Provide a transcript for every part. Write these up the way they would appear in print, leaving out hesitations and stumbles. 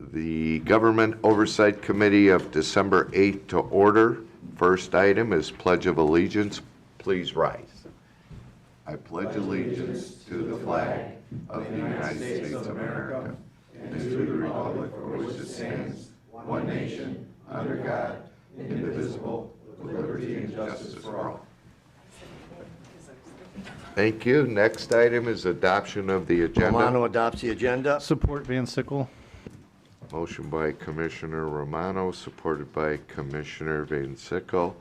The Government Oversight Committee of December 8th to order. First item is Pledge of Allegiance. Please rise. I pledge allegiance to the flag of the United States of America and to the republic for which it stands, one nation, under God, indivisible, with liberty and justice for all. Thank you. Next item is adoption of the agenda. Romano adopts the agenda. Support Van Sickle. Motion by Commissioner Romano, supported by Commissioner Van Sickle.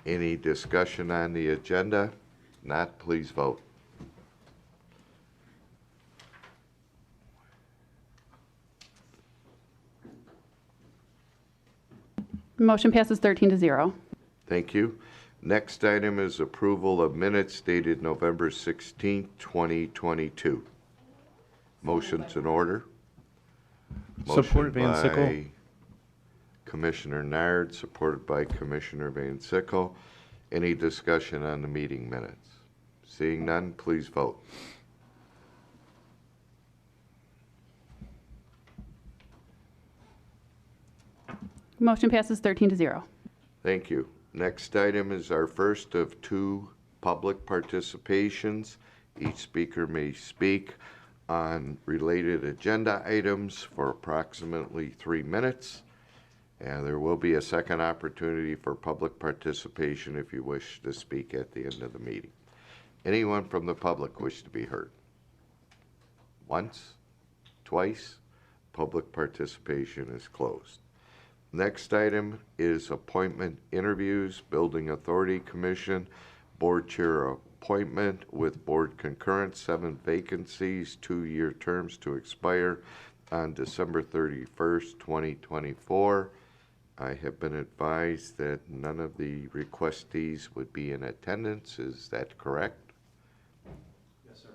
Any discussion on the agenda? Not, please vote. Motion passes 13-0. Thank you. Next item is approval of minutes dated November 16th, 2022. Motion's in order. Support Van Sickle. Motion by Commissioner Nard, supported by Commissioner Van Sickle. Any discussion on the meeting minutes? Seeing none, please vote. Motion passes 13-0. Thank you. Next item is our first of two public participations. Each speaker may speak on related agenda items for approximately 3 minutes. And there will be a second opportunity for public participation if you wish to speak at the end of the meeting. Anyone from the public wish to be heard? Once? Twice? Public participation is closed. Next item is appointment interviews, Building Authority Commission, Board Chair appointment with Board concurrence, 7 vacancies, 2-year terms to expire on December 31st, 2024. I have been advised that none of the requestees would be in attendance. Is that correct? Yes, sir.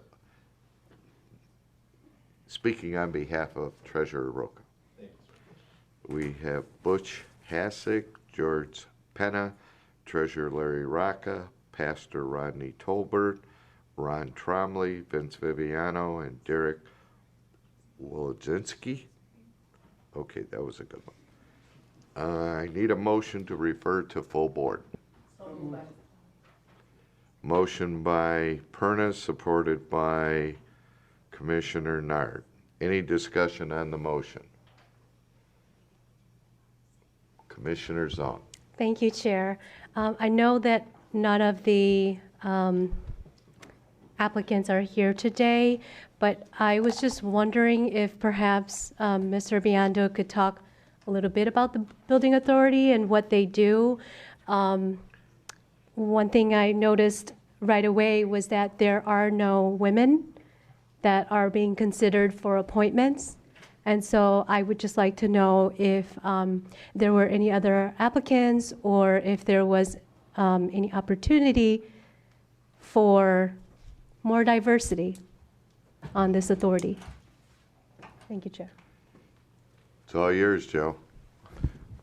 Speaking on behalf of Treasurer Rocca. Thank you, sir. We have Butch Hassig, George Penna, Treasurer Larry Rocca, Pastor Rodney Tolbert, Ron Trombly, Vince Viviano, and Derek Wilczynski. Okay, that was a good one. I need a motion to refer to full board. Motion by Penna, supported by Commissioner Nard. Any discussion on the motion? Commissioner Zong. Thank you, Chair. I know that none of the applicants are here today, but I was just wondering if perhaps Mr. Biondo could talk a little bit about the Building Authority and what they do. One thing I noticed right away was that there are no women that are being considered for appointments. And so I would just like to know if there were any other applicants or if there was any opportunity for more diversity on this authority. Thank you, Chair. It's all yours, Joe.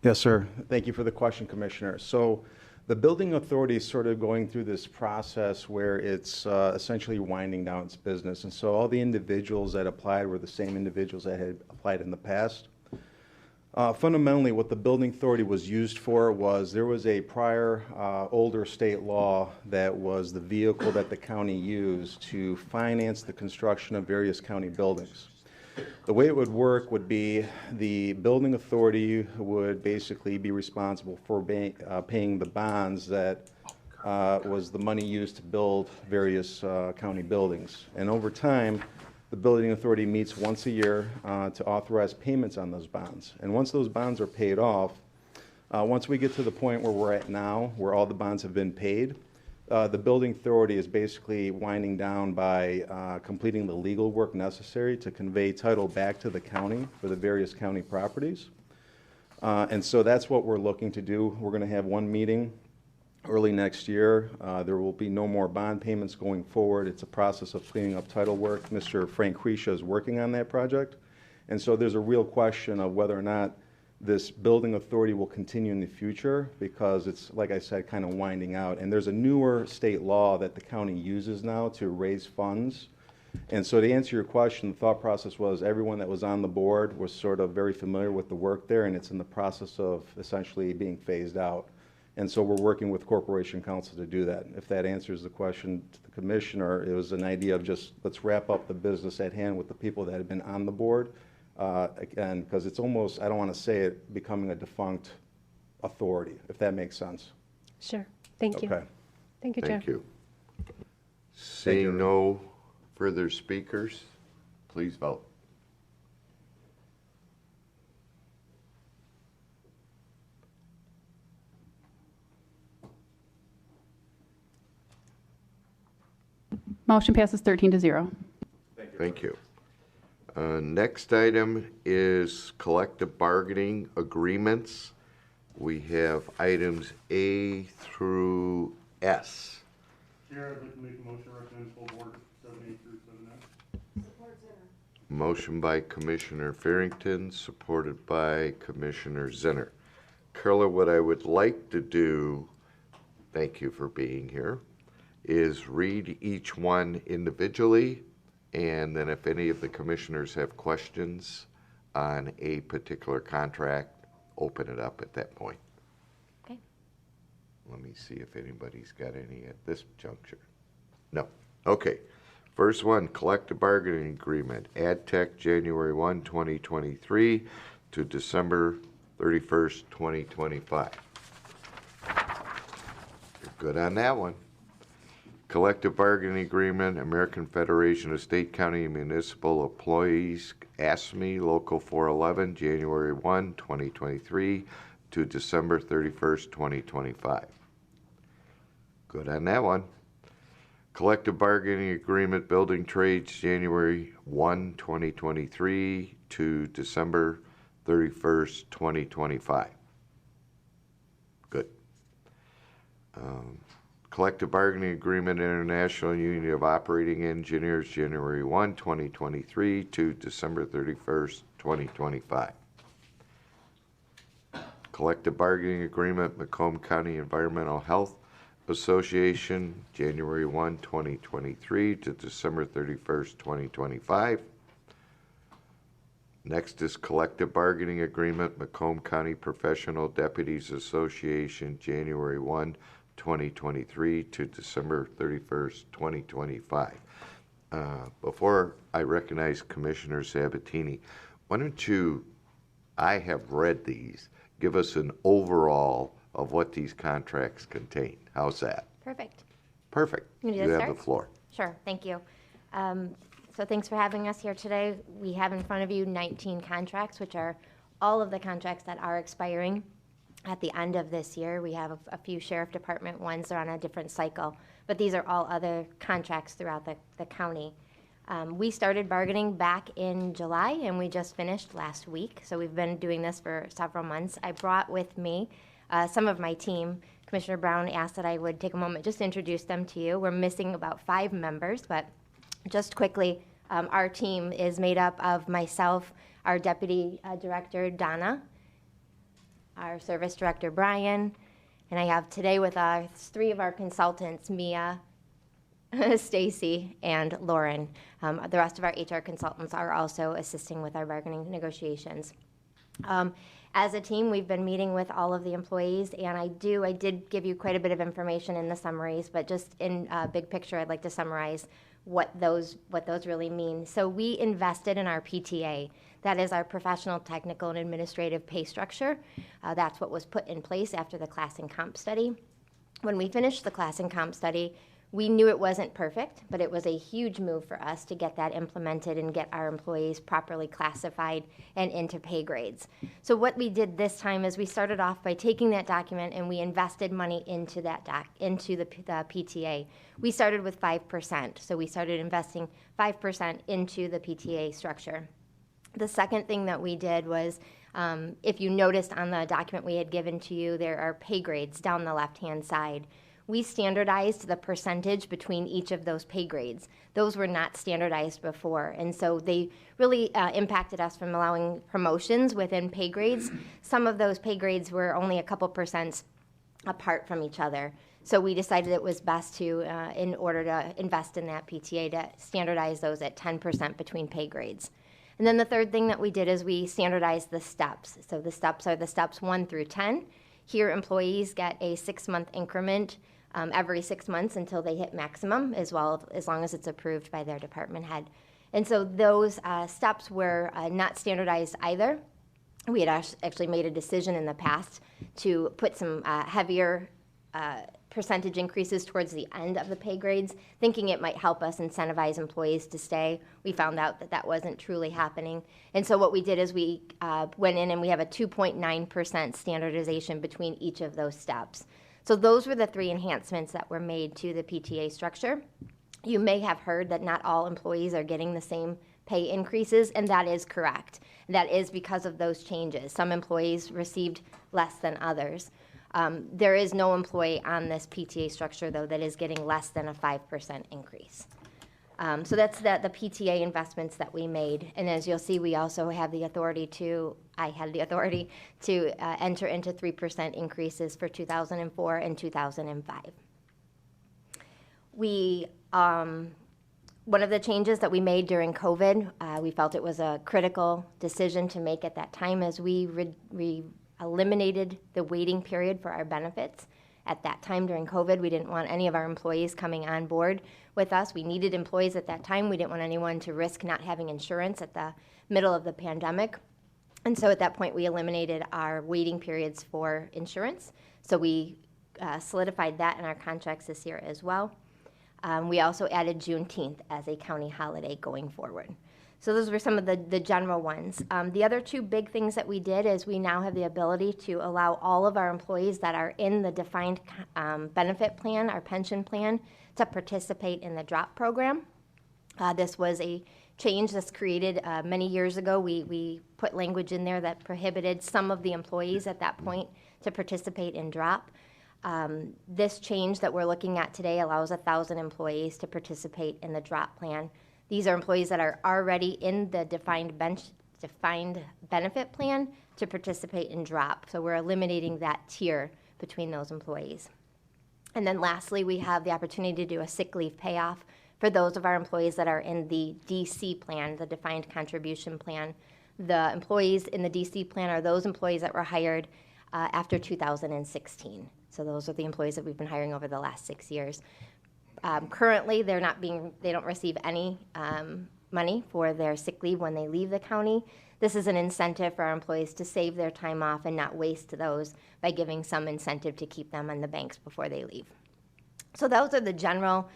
Yes, sir. Thank you for the question, Commissioner. So the Building Authority is sort of going through this process where it's essentially winding down its business. And so all the individuals that applied were the same individuals that had applied in the past. Fundamentally, what the Building Authority was used for was there was a prior older state law that was the vehicle that the county used to finance the construction of various county buildings. The way it would work would be the Building Authority would basically be responsible for paying the bonds that was the money used to build various county buildings. And over time, the Building Authority meets once a year to authorize payments on those bonds. And once those bonds are paid off, once we get to the point where we're at now, where all the bonds have been paid, the Building Authority is basically winding down by completing the legal work necessary to convey title back to the county for the various county properties. And so that's what we're looking to do. We're going to have one meeting early next year. There will be no more bond payments going forward. It's a process of cleaning up title work. Mr. Frank Krisha is working on that project. And so there's a real question of whether or not this Building Authority will continue in the future, because it's, like I said, kind of winding out. And there's a newer state law that the county uses now to raise funds And so to answer your question, the thought process was everyone that was on the board was sort of very familiar with the work there, and it's in the process of essentially being phased out. And so we're working with Corporation Counsel to do that. If that answers the question to the commissioner, it was an idea of just let's wrap up the business at hand with the people that have been on the board. Again, because it's almost, I don't want to say it, becoming a defunct authority, if that makes sense. Sure. Thank you. Okay. Thank you, Chair. Thank you. Seeing no further speakers, please vote. Motion passes 13-0. Thank you. Next item is collective bargaining agreements. We have items A through S. Chair, I'd like to make a motion to recommend full board 7A through 7F. Motion by Commissioner Farrington, supported by Commissioner Zinner. Carla, what I would like to do, thank you for being here, is read each one individually, and then if any of the commissioners have questions on a particular contract, open it up at that point. Okay. Let me see if anybody's got any at this juncture. No. Okay. First one, collective bargaining agreement, AdTech, January 1, 2023 to December 31st, 2025. You're good on that one. Collective bargaining agreement, American Federation of State, County, and Municipal Employees, AFSCME, Local 411, January 1, 2023 to December 31st, 2025. Good on that one. Collective bargaining agreement, Building Trades, January 1, 2023 to December 31st, 2025. Good. Collective bargaining agreement, International Union of Operating Engineers, January 1, 2023 to December 31st, 2025. Collective bargaining agreement, Macomb County Environmental Health Association, January 1, 2023 to December 31st, 2025. Next is collective bargaining agreement, Macomb County Professional Deputies Association, January 1, 2023 to December 31st, 2025. Before I recognize Commissioner Sabatini, why don't you, I have read these, give us an overall of what these contracts contain. How's that? Perfect. Perfect. You You have start? the floor. Sure, thank you. So thanks for having us here today. We have in front of you 19 contracts, which are all of the contracts that are expiring at the end of this year. We have a few sheriff department ones that are on a different cycle, but these are all other contracts throughout the county. We started bargaining back in July, and we just finished last week, so we've been doing this for several months. I brought with me some of my team. Commissioner Brown asked that I would take a moment just to introduce them to you. We're missing about 5 members, but just quickly, our team is made up of myself, our Deputy Director, Donna, our Service Director, Brian, and I have today with us 3 of our consultants, Mia, Stacy, and Lauren. The rest of our HR consultants are also assisting with our bargaining negotiations. As a team, we've been meeting with all of the employees, and I did give you quite a bit of information in the summaries, but just in big picture, I'd like to summarize what those really mean. So we invested in our PTA. That is our professional, technical, and administrative pay structure. That's what was put in place after the class and comp study. When we finished the class and comp study, we knew it wasn't perfect, but it was a huge move for us to get that implemented and get our employees properly classified and into pay grades. So what we did this time is we started off by taking that document and we invested money into that into the PTA. We started with 5%, so we started investing 5% into the PTA structure. The second thing that we did was, if you noticed on the document we had given to you, there are pay grades down the left-hand side. We standardized the percentage between each of those pay grades. Those were not standardized before, and so they really impacted us from allowing promotions within pay grades. Some of those pay grades were only a couple percent apart from each other. So we decided it was best to, in order to invest in that PTA, to standardize those at 10% between pay grades. And then the third thing that we did is we standardized the steps. So the steps are the steps 1 through 10. Here, employees get a 6-month increment every 6 months until they hit maximum, as long as it's approved by their department head. And so those steps were not standardized either. We had actually made a decision in the past to put some heavier percentage increases towards the end of the pay grades, thinking it might help us incentivize employees to stay. We found out that that wasn't truly happening. And so what we did is we went in and we have a 2.9% standardization between each of those steps. So those were the 3 enhancements that were made to the PTA structure. You may have heard that not all employees are getting the same pay increases, and that is correct. That is because of those changes. Some employees received less than others. There is no employee on this PTA structure, though, that is getting less than a 5% increase. So that's the PTA investments that we made. And as you'll see, we also have the authority to, I had the authority to enter into 3% increases for 2004 and 2005. One of the changes that we made during COVID, we felt it was a critical decision to make at that time, as we eliminated the waiting period for our benefits. At that time during COVID, we didn't want any of our employees coming on board with us. We needed employees at that time. We didn't want anyone to risk not having insurance at the middle of the pandemic. And so at that point, we eliminated our waiting periods for insurance. So we solidified that in our contracts this year as well. We also added Juneteenth as a county holiday going forward. So those were some of the general ones. The other 2 big things that we did is we now have the ability to allow all of our employees that are in the defined benefit plan, our pension plan, to participate in the DROP program. This was a change that's created many years ago. We put language in there that prohibited some of the employees at that point to participate in DROP. This change that we're looking at today allows 1,000 employees to participate in the DROP plan. These are employees that are already in the defined benefit plan to participate in DROP. So we're eliminating that tier between those employees. And then lastly, we have the opportunity to do a sick leave payoff for those of our employees that are in the DC plan, the defined contribution plan. The employees in the DC plan are those employees that were hired after 2016. So those are the employees that we've been hiring over the last 6 years. Currently, they don't receive any money for their sick leave when they leave the county. This is an incentive for our employees to save their time off and not waste those by giving some incentive to keep them on the banks before they leave. So those are the general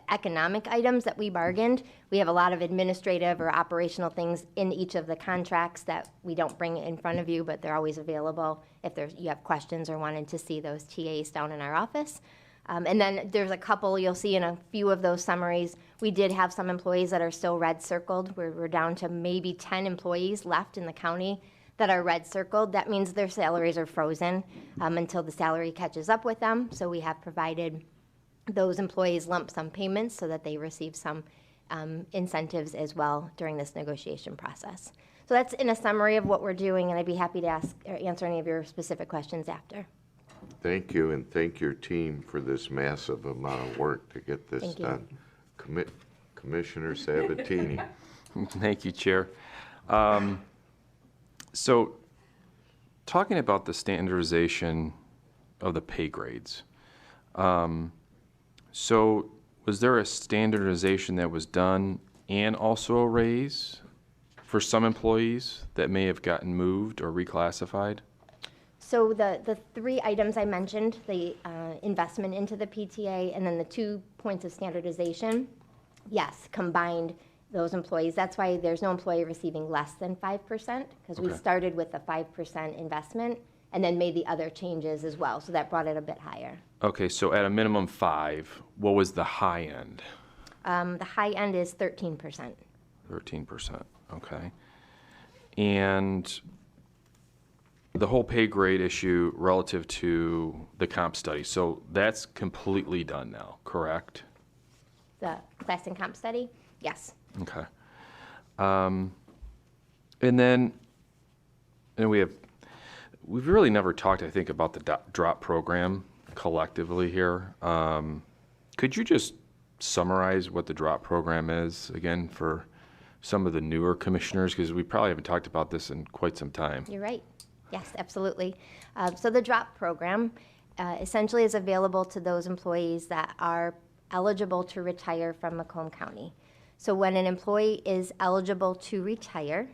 economic items that we bargained. We have a lot of administrative or operational things in each of the contracts that we don't bring in front of you, but they're always available if you have questions or wanted to see those TAs down in our office. And then there's a couple, you'll see in a few of those summaries, we did have some employees that are still red circled. We're down to maybe 10 employees left in the county that are red circled. That means their salaries are frozen until the salary catches up with them. So we have provided those employees lump sum payments so that they receive some incentives as well during this negotiation process. So that's in a summary of what we're doing, and I'd be happy to answer any of your specific questions after. Thank you, and thank your team for this massive amount of work to get this done. Commissioner Sabatini. Thank you, Chair. So talking about the standardization of the pay grades, so was there a standardization that was done and also a raise for some employees that may have gotten moved or reclassified? So the 3 items I mentioned, the investment into the PTA and then the 2 points of standardization, yes, combined those employees. That's why there's no employee receiving less than 5%, because we started with the 5% investment and then made the other changes as well. So that brought it a bit higher. Okay, so at a minimum 5, what was the high end? The high end is 13%. 13%, okay. And the whole pay grade issue relative to the comp study, so that's completely done now, correct? The class and comp study? Yes. Okay. And then we have, we've really never talked, I think, about the drop program collectively here. Could you just summarize what the drop program is again for some of the newer commissioners? Because we probably haven't talked about this in quite some time. You're right. Yes, absolutely. So the drop program essentially is available to those employees that are eligible to retire from Macomb County. So when an employee is eligible to retire,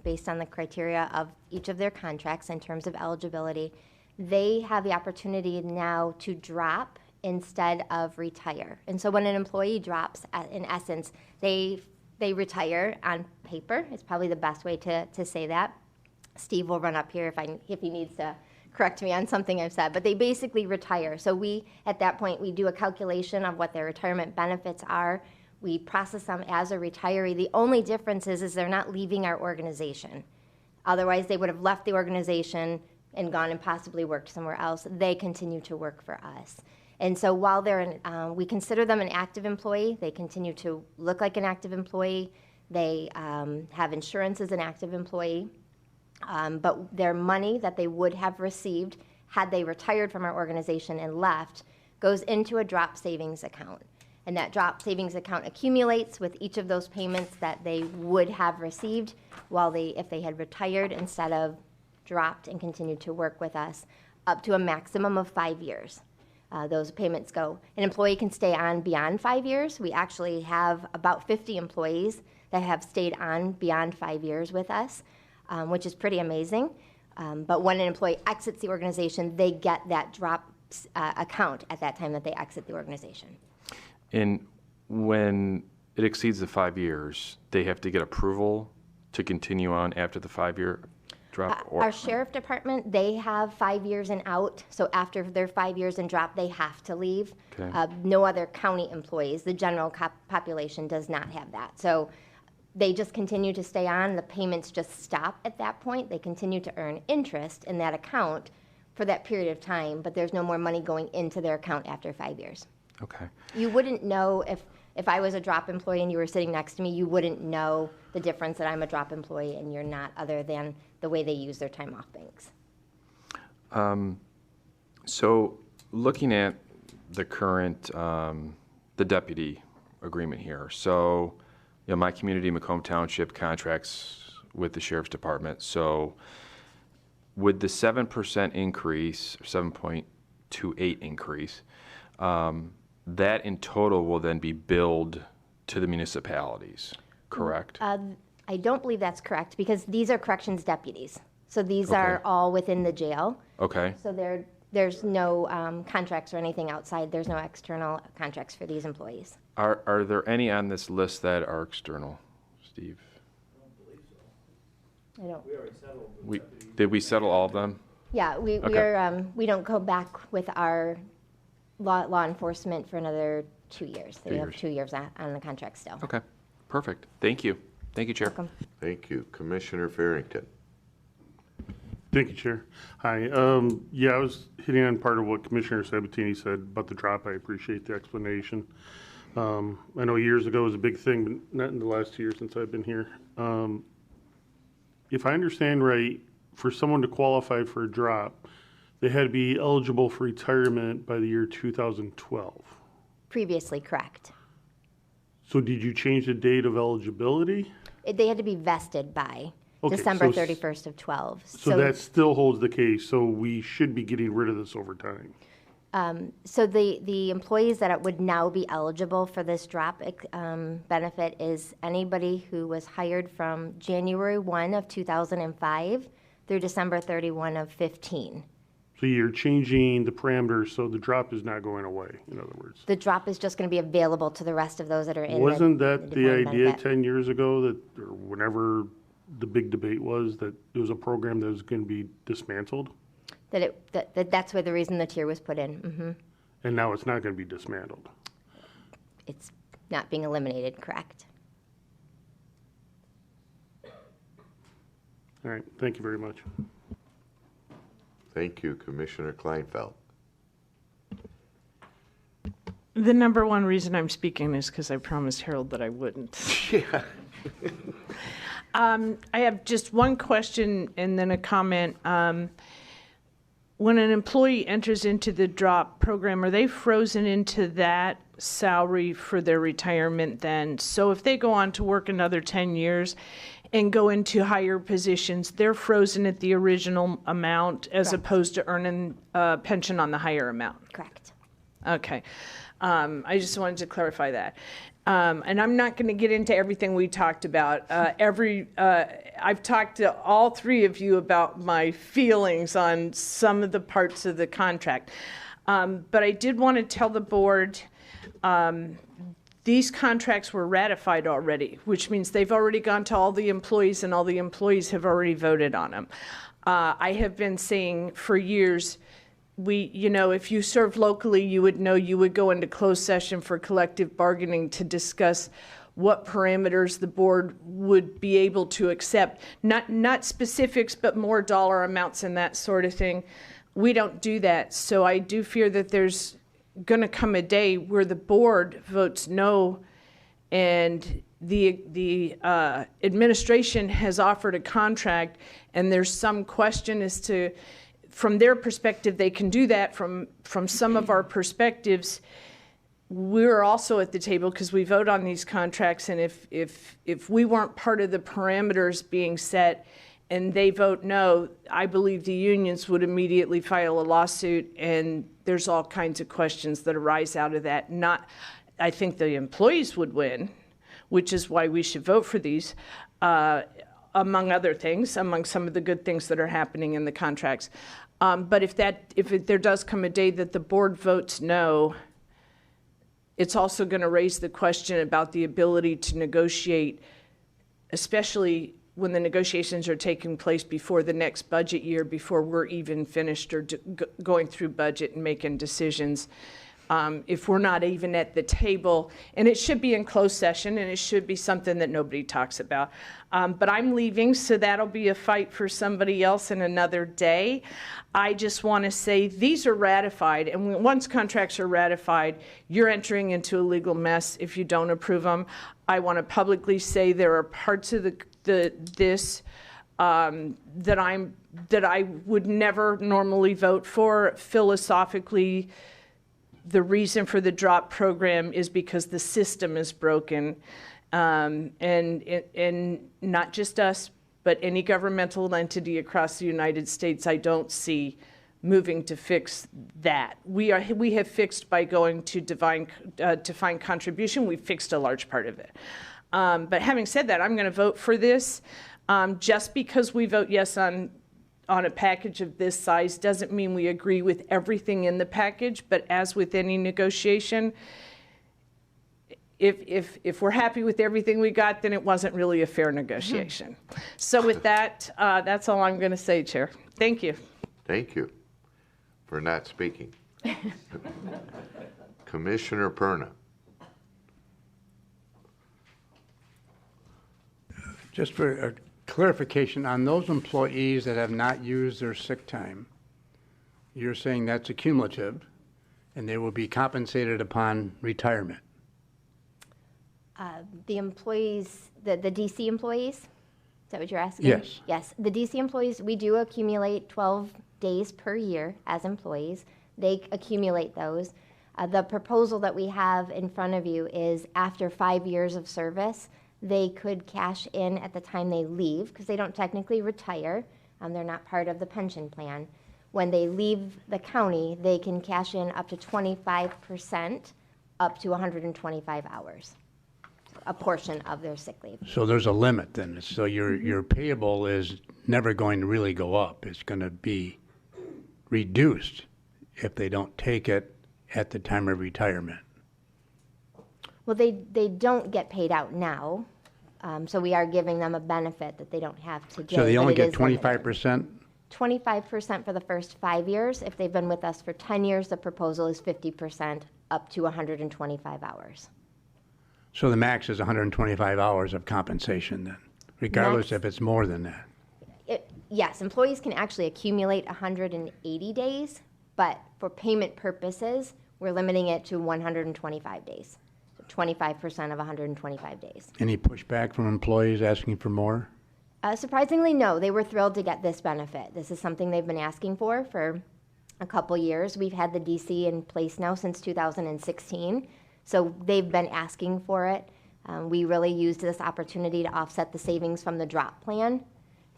based on the criteria of each of their contracts in terms of eligibility, they have the opportunity now to drop instead of retire. And so when an employee drops, in essence, they retire on paper. It's probably the best way to say that. Steve will run up here if he needs to correct me on something I've said, but they basically retire. So at that point, we do a calculation of what their retirement benefits are. We process them as a retiree. The only difference is they're not leaving our organization. Otherwise, they would have left the organization and gone and possibly worked somewhere else. They continue to work for us. And so while we consider them an active employee, they continue to look like an active employee. They have insurance as an active employee. But their money that they would have received had they retired from our organization and left goes into a drop savings account. And that drop savings account accumulates with each of those payments that they would have received if they had retired instead of dropped and continued to work with us, up to a maximum of 5 years. Those payments go. An employee can stay on beyond 5 years. We actually have about 50 employees that have stayed on beyond 5 years with us, which is pretty amazing. But when an employee exits the organization, they get that drop account at that time that they exit the organization. And when it exceeds the 5 years, they have to get approval to continue on after the 5-year drop? Our sheriff department, they have 5 years and out. So after their 5 years and drop, they have to leave. Okay. No other county employees. The general population does not have that. So they just continue to stay on. The payments just stop at that point. They continue to earn interest in that account for that period of time, but there's no more money going into their account after 5 years. Okay. You wouldn't know if I was a drop employee and you were sitting next to me, you wouldn't know the difference that I'm a drop employee and you're not, other than the way they use their time off banks. So looking at the current, the deputy agreement here. So, my community, Macomb Township, contracts with the Sheriff's Department. So with the 7% increase, 7.28 increase, that in total will then be billed to the municipalities, correct? I don't believe that's correct because these are corrections deputies. So these are all within the jail. Okay. So there's no contracts or anything outside. There's no external contracts for these employees. Are there any on this list that are external, Steve? I don't. Did we settle all of them? Yeah, we don't go back with our law enforcement for another 2 years. They have 2 years on the contract still. Okay, perfect. Thank you. Thank you, Chair. Welcome. Thank you. Commissioner Farrington. Thank you, Chair. Hi. I was hitting on part of what Commissioner Sabatini said about the drop. I appreciate the explanation. I know years ago it was a big thing, but not in the last 2 years since I've been here. If I understand right, for someone to qualify for a drop, they had to be eligible for retirement by the year 2012. Previously correct. So did you change the date of eligibility? They had to be vested by Okay, December so 31st of 12. So that still holds the case, so we should be getting rid of this over time. So the employees that would now be eligible for this drop benefit is anybody who was hired from January 1 of 2005 through December 31 of 15. So you're changing the parameters, so the drop is not going away, in other words. The drop is just going to be available to the rest of those that are in Wasn't that the defined idea benefit. 10 years ago that, or whenever the big debate was, that there was a program that was going to be dismantled? That's where the reason the tier was put in. Mm-hmm. And now it's not going to be dismantled. It's not being eliminated, correct? All right, thank you very much. Thank you. Commissioner Kleinfeld. The number one reason I'm speaking is because I promised Harold that I wouldn't. Yeah. I have just one question and then a comment. When an employee enters into the drop program, are they frozen into that salary for their retirement then? So if they go on to work another 10 years and go into higher positions, they're frozen at the original amount as Correct. opposed to earning a pension on the higher amount? Correct. Okay. I just wanted to clarify that. And I'm not going to get into everything we talked about. I've talked to all three of you about my feelings on some of the parts of the contract. But I did want to tell the board, these contracts were ratified already, which means they've already gone to all the employees and all the employees have already voted on them. I have been saying for years, if you serve locally, you would know you would go into closed session for collective bargaining to discuss what parameters the board would be able to accept. Not specifics, but more dollar amounts and that sort of thing. We don't do that. So I do fear that there's going to come a day where the board votes no and the administration has offered a contract and there's some question as to, from their perspective, they can do that. From some of our perspectives, we're also at the table because we vote on these contracts. And if we weren't part of the parameters being set and they vote no, I believe the unions would immediately file a lawsuit. And there's all kinds of questions that arise out of that. I think the employees would win, which is why we should vote for these, among other things, among some of the good things that are happening in the contracts. But if there does come a day that the board votes no, it's also going to raise the question about the ability to negotiate, especially when the negotiations are taking place before the next budget year, before we're even finished or going through budget and making decisions. If we're not even at the table, and it should be in closed session, and it should be something that nobody talks about. But I'm leaving, so that'll be a fight for somebody else in another day. I just want to say these are ratified, and once contracts are ratified, you're entering into a legal mess if you don't approve them. I want to publicly say there are parts of this that I would never normally vote for. Philosophically, the reason for the drop program is because the system is broken. And not just us, but any governmental entity across the United States, I don't see moving to fix that. We have fixed by going to defined contribution. We've fixed a large part of it. But having said that, I'm going to vote for this. Just because we vote yes on a package of this size doesn't mean we agree with everything in the package, but as with any negotiation, if we're happy with everything we got, then it wasn't really a fair negotiation. So with that, that's all I'm going to say, Chair. Thank you. Thank you for not speaking. Commissioner Penna. Just for a clarification, on those employees that have not used their sick time, you're saying that's accumulative and they will be compensated upon retirement? The employees, the DC employees, is that what you're asking? Yes. Yes, the DC employees, we do accumulate 12 days per year as employees. They accumulate those. The proposal that we have in front of you is after 5 years of service, they could cash in at the time they leave, because they don't technically retire. They're not part of the pension plan. When they leave the county, they can cash in up to 25%, up to 125 hours, a portion of their sick leave. So there's a limit then. So your payable is never going to really go up. It's going to be reduced if they don't take it at the time of retirement. Well, they don't get paid out now, so we are giving them a benefit that they don't have today. So they only but it get is limited. 25%? 25% for the first 5 years. If they've been with us for 10 years, the proposal is 50% up to 125 hours. So the max is 125 hours of compensation then, regardless Max. if it's more than that. Yes, employees can actually accumulate 180 days, but for payment purposes, we're limiting it to 125 days. 25% of 125 days. Any pushback from employees asking for more? Surprisingly, no. They were thrilled to get this benefit. This is something they've been asking for a couple years. We've had the DC in place now since 2016, so they've been asking for it. We really used this opportunity to offset the savings from the drop plan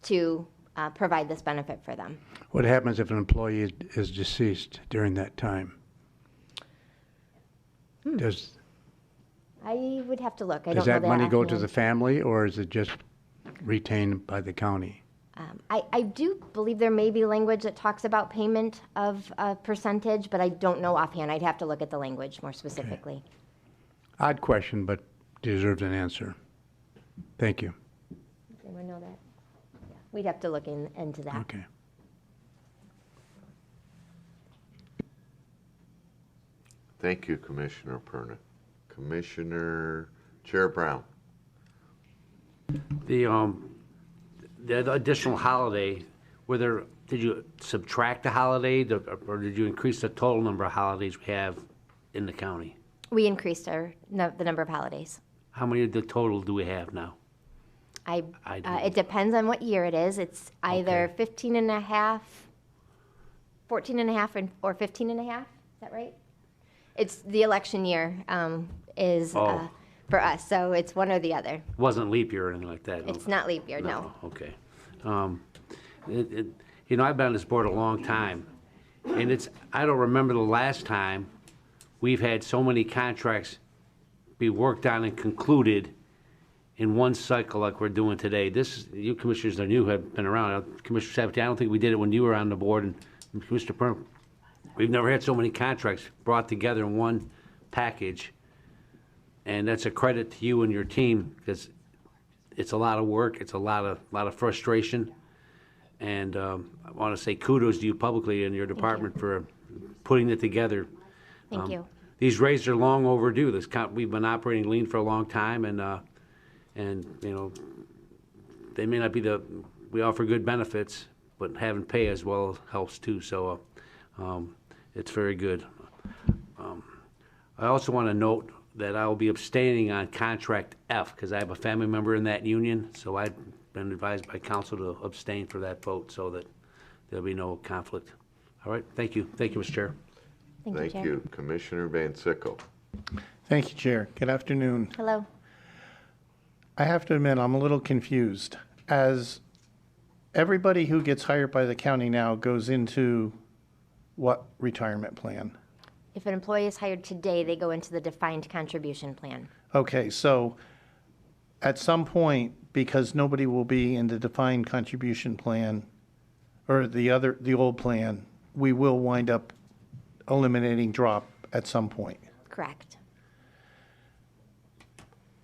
to provide this benefit for them. What happens if an employee is deceased during that time? Does I would have to look. I don't know that money go to offhand. the family, or is it just retained by the county? I do believe there may be language that talks about payment of a percentage, but I don't know offhand. I'd have to look at the language more specifically. Odd question, but deserves an answer. Thank you. Does anyone know that? Yeah, we'd have to look into that. Okay. Thank you, Commissioner Perna. Commissioner Chair Brown. The additional holiday, did you subtract the holiday, or did you increase the total number of holidays we have in the county? We increased the number of holidays. How many of the total do we have now? I don't It depends on what year it is. It's either 15 and a half, 14 and a half, or 15 and a half. Is that right? It's the election year for us, so it's one or the other. Wasn't leap year or anything like that? It's not leap year, no. Okay. I've been on this board a long time, and I don't remember the last time we've had so many contracts be worked on and concluded in one cycle like we're doing today. You commissioners are new, have been around. Commissioner Sabatini, I don't think we did it when you were on the board, and Commissioner Perna, we've never had so many contracts brought together in one package. And that's a credit to you and your team, because it's a lot of work, it's a lot of frustration. And I want to say kudos to you publicly and your department for putting it together. Thank you. These raises are long overdue. We've been operating lean for a long time, and they may not be we offer good benefits, but having pay as well helps too. So it's very good. I also want to note that I will be abstaining on contract F because I have a family member in that union. So I've been advised by council to abstain for that vote so that there'll be no conflict. All right. Thank you. Thank you, Mr. Chair. Thank Thank you, you. Commissioner Van Sickle. Thank you, Chair. Good afternoon. Chair. Hello. I have to admit, I'm a little confused. As everybody who gets hired by the county now goes into what retirement plan? If an employee is hired today, they go into the defined contribution plan. Okay, so at some point, because nobody will be in the defined contribution plan or the old plan, we will wind up eliminating drop at some point. Correct.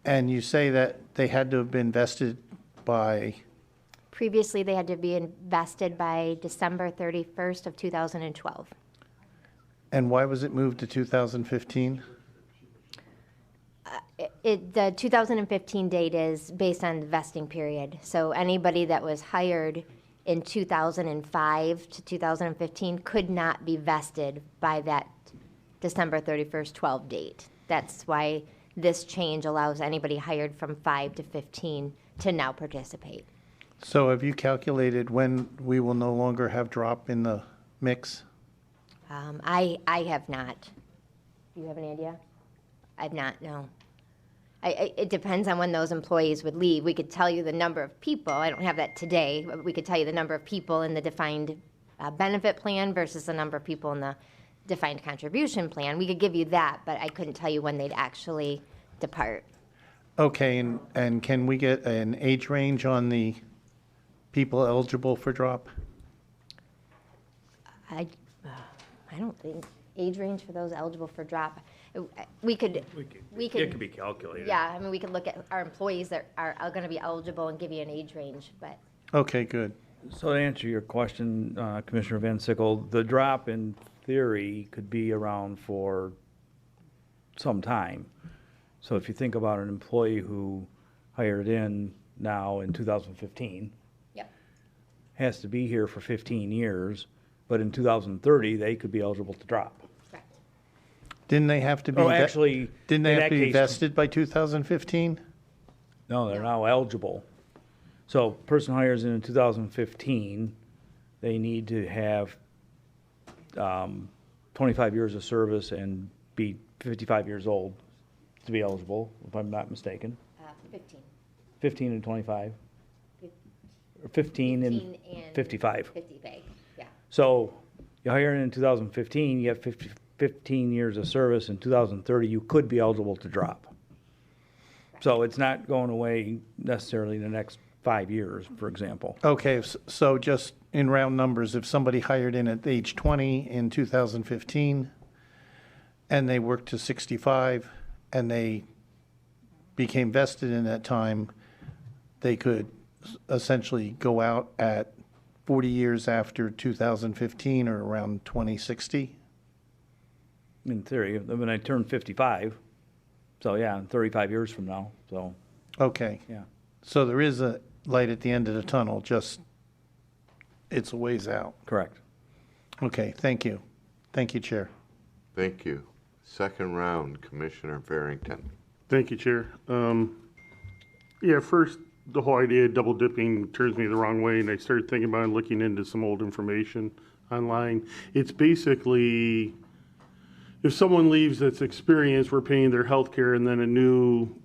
And you say that they had to have been vested by, Previously, they had to be invested by December 31st of 2012. and why was it moved to 2015? The 2015 date is based on the vesting period. So anybody that was hired in 2005 to 2015 could not be vested by that December 31st, 12 date. That's why this change allows anybody hired from 5 to 15 to now participate. So have you calculated when we will no longer have drop in the mix? I have not. Do you have any idea? I've not, no. It depends on when those employees would leave. We could tell you the number of people. I don't have that today, but we could tell you the number of people in the defined benefit plan versus the number of people in the defined contribution plan. We could give you that, but I couldn't tell you when they'd actually depart. Okay, and can we get an age range on the people eligible for drop? I don't think age range for those eligible for drop. We could. It could be calculated. Yeah, I mean, we could look at our employees that are going to be eligible and give you an age range, but. Okay, good. So to answer your question, Commissioner Van Sickle, the drop in theory could be around for some time. So if you think about an employee who hired in now in 2015, Yep. has to be here for 15 years, but in 2030, they could be eligible to drop. Correct. Didn't they have to be? Oh, actually, Didn't they in have that to be case- vested by 2015? No, they're now eligible. So person hires in 2015, they need to have 25 years of service and be 55 years old to be eligible, if I'm not mistaken. 15. 15 and 25? Or 15 and 55? 55, yeah. So you hire in 2015, you have 15 years of service. In 2030, you could be eligible to drop. So it's not going away necessarily in the next 5 years, for example. Okay, so just in round numbers, if somebody hired in at age 20 in 2015, and they worked to 65, and they became vested in that time, they could essentially go out at 40 years after 2015 or around 2060? In theory, when I turn 55, so yeah, 35 years from now, so, Okay. yeah. So there is a light at the end of the tunnel, just it's a ways out. Correct. Okay, thank you. Thank you, Chair. Thank you. Second round, Commissioner Farrington. Thank you, Chair. Yeah, first, the whole idea of double dipping turns me the wrong way, and I started thinking about it, looking into some old information online. It's basically, if someone leaves that's experienced, we're paying their health care, and then a new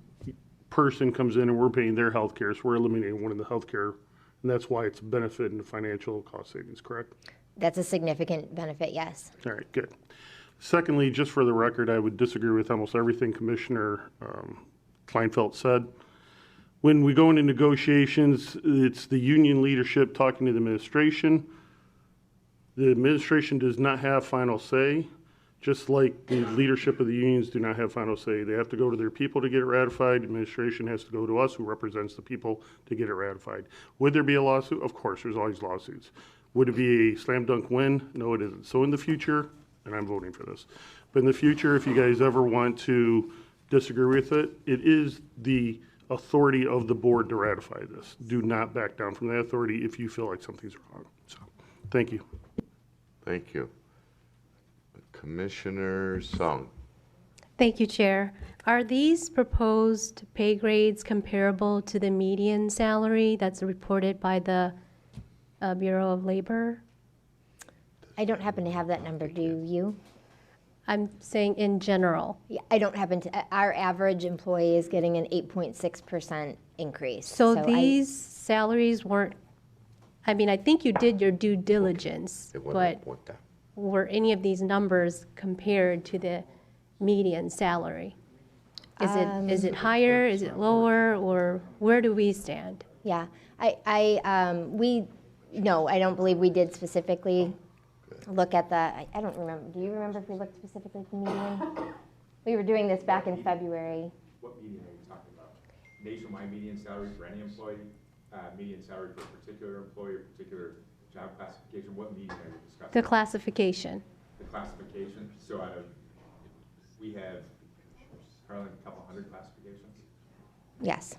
person comes in and we're paying their health care, so we're eliminating one of the health care, and that's why it's a benefit in the financial cost savings, correct? That's a significant benefit, yes. All right, good. Secondly, just for the record, I would disagree with almost everything Commissioner Kleinfeld said. When we go into negotiations, it's the union leadership talking to the administration. The administration does not have final say, just like the leadership of the unions do not have final say. They have to go to their people to get it ratified. Administration has to go to us, who represents the people, to get it ratified. Would there be a lawsuit? Of course, there's always lawsuits. Would it be a slam dunk win? No, it isn't. So in the future, and I'm voting for this, but in the future, if you guys ever want to disagree with it, it is the authority of the board to ratify this. Do not back down from that authority if you feel like something's wrong. So, thank you. Thank you. Commissioner Sung. Thank you, Chair. Are these proposed pay grades comparable to the median salary that's reported by the Bureau of Labor? I don't happen to have that number, do you? I'm saying in general. Yeah, I don't happen to. Our average employee is getting an 8.6% increase. So these salaries weren't, I mean, I think you did your due diligence, but were any of these numbers compared to the median salary? Is it higher, is it lower, or where do we stand? Yeah, no, I don't believe we did specifically look at the, I don't remember, do you remember if we looked specifically at the median? We were doing this back in February. What median are you talking about? Nationwide median salary for any employee, median salary for a particular employee, or particular job classification? What median are you discussing? The classification. The classification. So out of, we have, Carlin, a couple hundred classifications? Yes.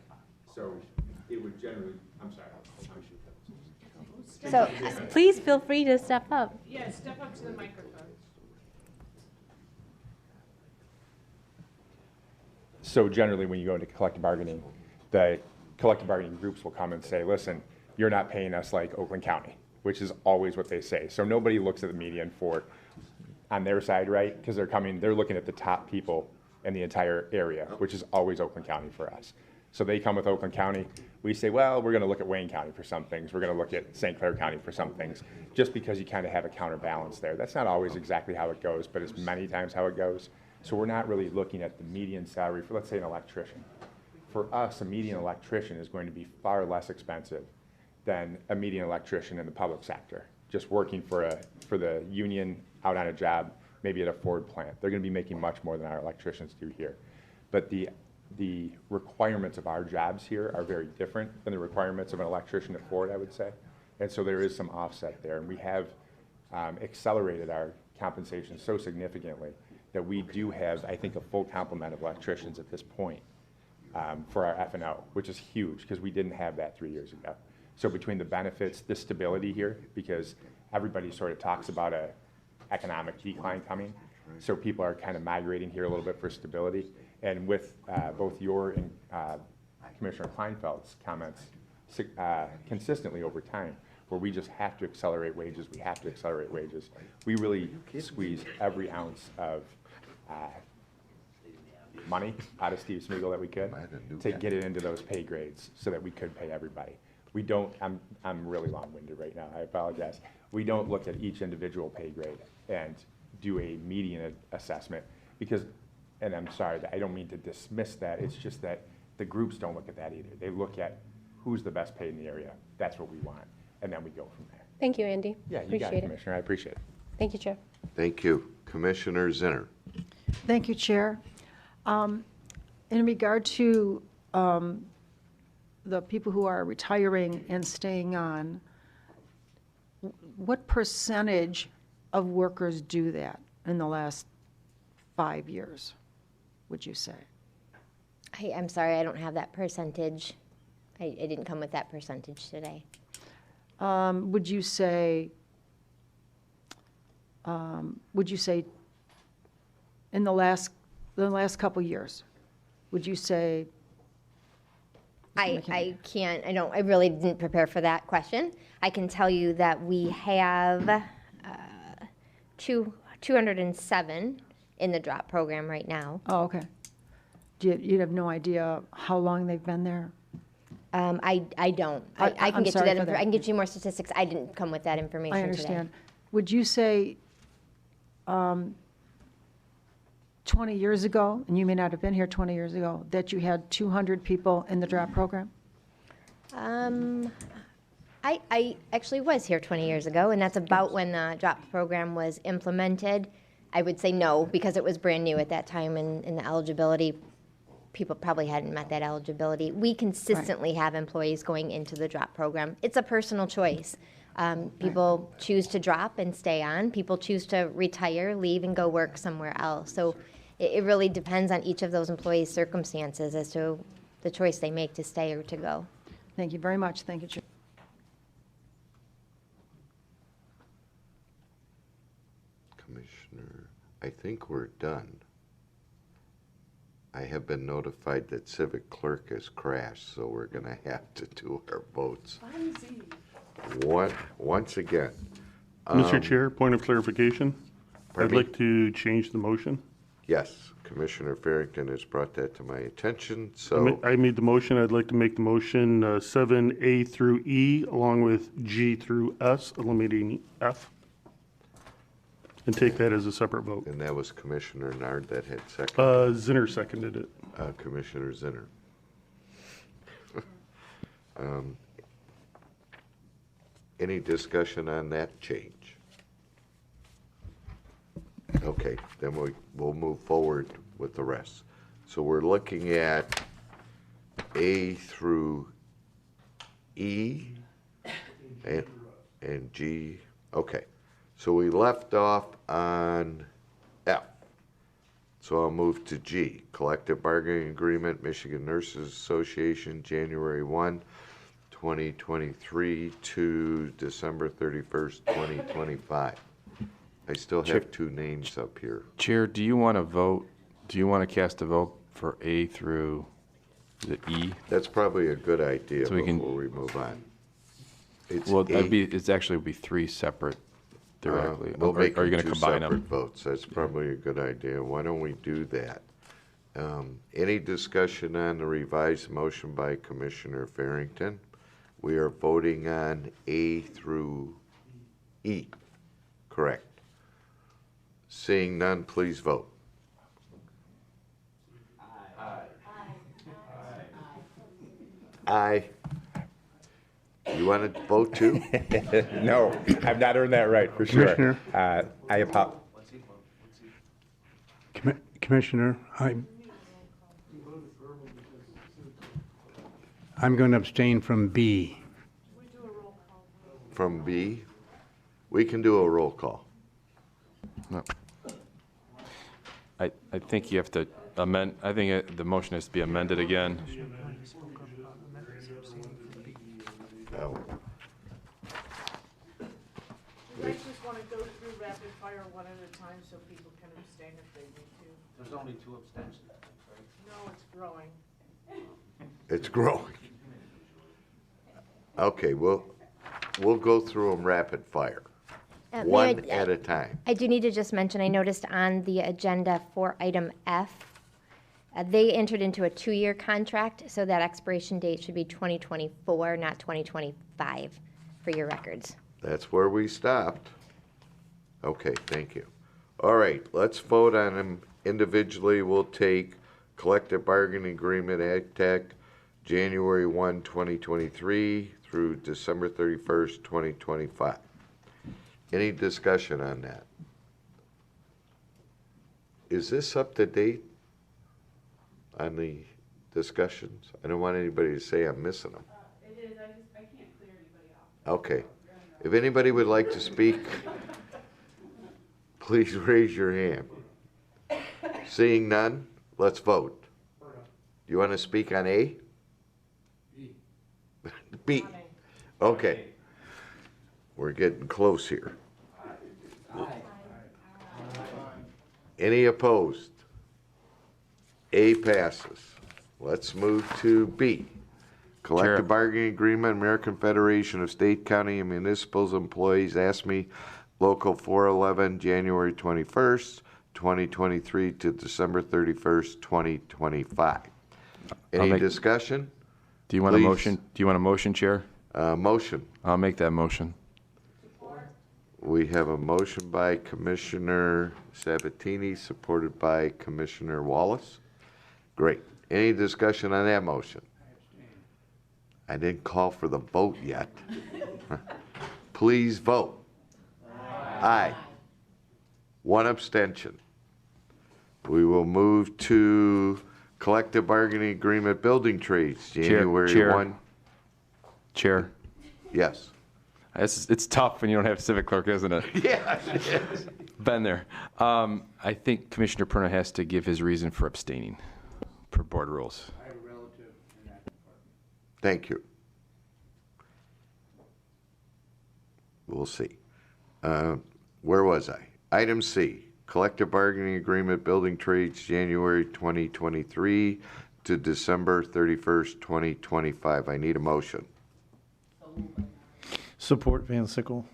So it would generally, I'm sorry. So please feel free to step up. Yeah, step up to the microphone. So generally, when you go into collective bargaining, the collective bargaining groups will come and say, listen, you're not paying us like Oakland County, which is always what they say. So nobody looks at the median for on their side, right? Because they're looking at the top people in the entire area, which is always Oakland County for us. So they come with Oakland County. We say, well, we're going to look at Wayne County for some things. We're going to look at St. Clair County for some things, just because you kind of have a counterbalance there. That's not always exactly how it goes, but it's many times how it goes. So we're not really looking at the median salary for, let's say, an electrician. For us, a median electrician is going to be far less expensive than a median electrician in the public sector, just working for the union out on a job, maybe at a Ford plant. They're going to be making much more than our electricians do here. But the requirements of our jobs here are very different than the requirements of an electrician at Ford, I would say. And so there is some offset there. And we have accelerated our compensation so significantly that we do have, I think, a full complement of electricians at this point for our F&O, which is huge because we didn't have that 3 years ago. So between the benefits, the stability here, because everybody sort of talks about a economic decline coming, so people are kind of migrating here a little bit for stability. And with both your and Commissioner Kleinfeld's comments consistently over time, where we just have to accelerate wages, we have to accelerate wages. We really squeeze every ounce of money out of Steve Smeagol that we could to get it into those pay grades so that we could pay everybody. We don't, I'm really long-winded right now, I apologize. We don't look at each individual pay grade and do a median assessment because, and I'm sorry, I don't mean to dismiss that, it's just that the groups don't look at that either. They look at who's the best paid in the area, that's what we want, and then we go from there. Thank you, Andy. Yeah, you got it, Commissioner, I appreciate it. Thank you, Chair. Thank you. Commissioner Zinner. Thank you, Chair. In regard to the people who are retiring and staying on, what percentage of workers do that in the last 5 years, would you say? I'm sorry, I don't have that percentage. I didn't come with that percentage today. Would you say in the last couple years, would you say? I can't, I really didn't prepare for that question. I can tell you that we have 207 in the drop program right now. Oh, okay. You have no idea how long they've been there? I don't. I can I'm get to sorry that. for that. I can get you more statistics. I didn't come with that information I today. understand. Would you say 20 years ago, and you may not have been here 20 years ago, that you had 200 people in the drop program? I actually was here 20 years ago, and that's about when the drop program was implemented. I would say no, because it was brand new at that time, and the eligibility, people probably hadn't met that eligibility. We consistently have employees going into the drop program. It's a personal choice. People choose to drop and stay on. People choose to retire, leave, and go work somewhere else. So it really depends on each of those employees' circumstances as to the choice they make to stay or to go. Thank you very much. Thank you, Chair. Commissioner, I think we're done. I have been notified that Civic Clerk has crashed, so we're going to have to do our votes. Once again. Mr. Chair, point of clarification. I'd like to change the motion. Yes, Commissioner Farrington has brought that to my attention, so. I made the motion. I'd like to make the motion 7A through E, along with G through S, eliminating F, and take that as a separate vote. And that was Commissioner Nard that had seconded. Zinner seconded it. Commissioner Zinner. Any discussion on that change? Okay, then we'll move forward with the rest. So we're looking at A through E and G. Okay, so we left off on F. So I'll move to G, Collective Bargaining Agreement, Michigan Nurses Association, January 1, 2023 to December 31st, 2025. I still have two names up here. Chair, do you want to vote, do you want to cast a vote for A through the E? That's probably a good idea So we can- before we move on. It's Well, A. it's actually would be three separate directly. We'll Or make are you them going to two combine separate them? votes. That's probably a good idea. Why don't we do that? Any discussion on the revised motion by Commissioner Farrington? We are voting on A through E. Correct. Seeing none, please vote. Aye. You want to vote too? No, I've not earned that right, for sure. Commissioner? I apologize. Commissioner, I'm going to abstain from B. From B? We can do a roll call. No. I think you have to amend, I think the motion has to be amended again. Oh. You guys just want to go through rapid fire one at a time so people can abstain if they need to? There's only 2 abstentions, right? No, it's growing. It's growing. Okay, we'll go through them rapid fire, Mayor, one at a time. I do need to just mention, I noticed on the agenda for item F, they entered into a 2-year contract, so that expiration date should be 2024, not 2025, for your records. That's where we stopped. Okay, thank you. All right, let's vote on them individually. We'll take collective bargaining agreement, AdTech, January 1, 2023 through December 31st, 2025. Any discussion on that? Is this up to date on the discussions? I don't want anybody to say I'm missing them. It is, I can't clear anybody off. Okay. If anybody would like to speak, please raise your hand. Seeing none, let's vote. You want to speak on A? B. B. Okay. We're getting close here. Any opposed? A passes. Let's move to B. Collective Chair. bargaining agreement, American Federation of State, County, and Municipals Employees, AFSCME, Local 411, January 21st, 2023 to December 31st, 2025. Any discussion? Do you want a Please. motion? Do you want a motion, Chair? Motion. I'll make that motion. We have a motion by Commissioner Sabatini, supported by Commissioner Wallace. Great. Any discussion on that motion? I didn't call for the vote yet. Please vote. Aye. One abstention. We will move to collective bargaining agreement, building trades, January Chair. 1. Chair. Yes. It's tough when you don't have civic clerk, isn't it? Yeah, it is. Been there. I think Commissioner Penna has to give his reason for abstaining per board rules. I have a relative in that department. Thank you. We'll see. Where was I? Item C, collective bargaining agreement, building trades, January 2023 to December 31st, 2025. I need a motion. Support Van Sickle.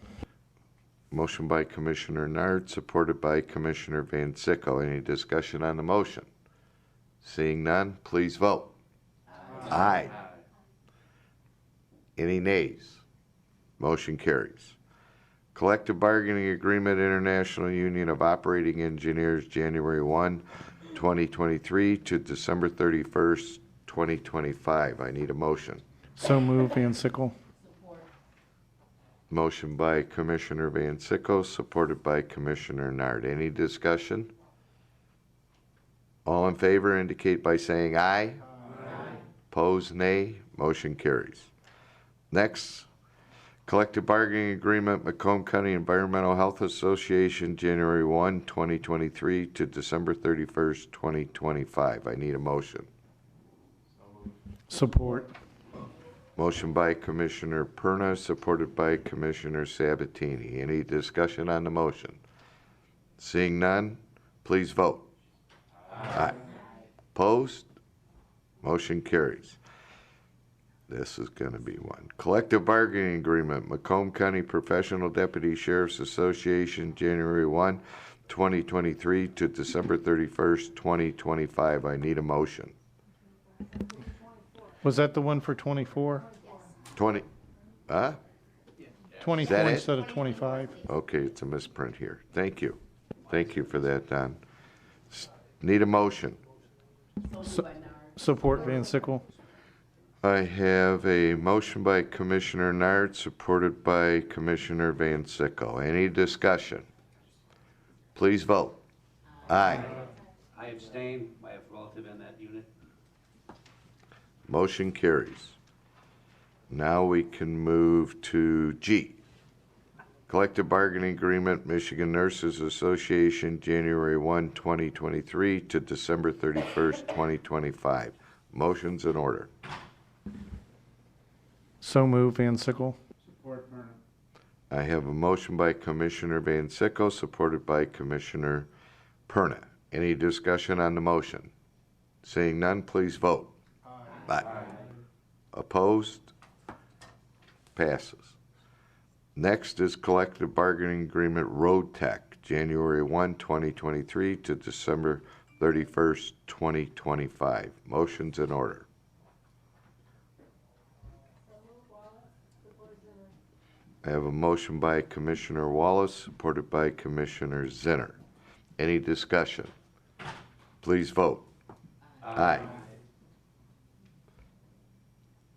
Motion by Commissioner Nard, supported by Commissioner Van Sickle. Any discussion on the motion? Seeing none, please vote. Aye. Any nays? Motion carries. Collective bargaining agreement, International Union of Operating Engineers, January 1, 2023 to December 31st, 2025. I need a motion. So move Van Sickle. Motion by Commissioner Van Sickle, supported by Commissioner Nard. Any discussion? All in favor indicate by saying aye. Aye. Opposed, nay. Motion carries. Next, collective bargaining agreement, Macomb County Environmental Health Association, January 1, 2023 to December 31st, 2025. I need a motion. Support. Motion by Commissioner Penna, supported by Commissioner Sabatini. Any discussion on the motion? Seeing none, please vote. Aye. Opposed? Motion carries. This is going to be one. Collective bargaining agreement, Macomb County Professional Deputy Sheriff's Association, January 1, 2023 to December 31st, 2025. I need a motion. Was that the one for 24? 20, huh? 24 it? instead of 25? Okay, it's a misprint here. Thank you. Thank you for that, Don. Need a motion. Support Van Sickle. I have a motion by Commissioner Nard, supported by Commissioner Van Sickle. Any discussion? Please vote. Aye. I abstain. I have a relative in that unit. Motion carries. Now we can move to G. Collective bargaining agreement, Michigan Nurses Association, January 1, 2023 to December 31st, 2025. Motion's in order. So move Van Sickle. Support Penna. I have a motion by Commissioner Van Sickle, supported by Commissioner Penna. Any discussion on the motion? Seeing none, please vote. Aye. Opposed? Passes. Next is collective bargaining agreement RoadTech, January 1, 2023 to December 31st, 2025. Motion's in order. I have a motion by Commissioner Wallace, supported by Commissioner Zinner. Any discussion? Please vote. Aye.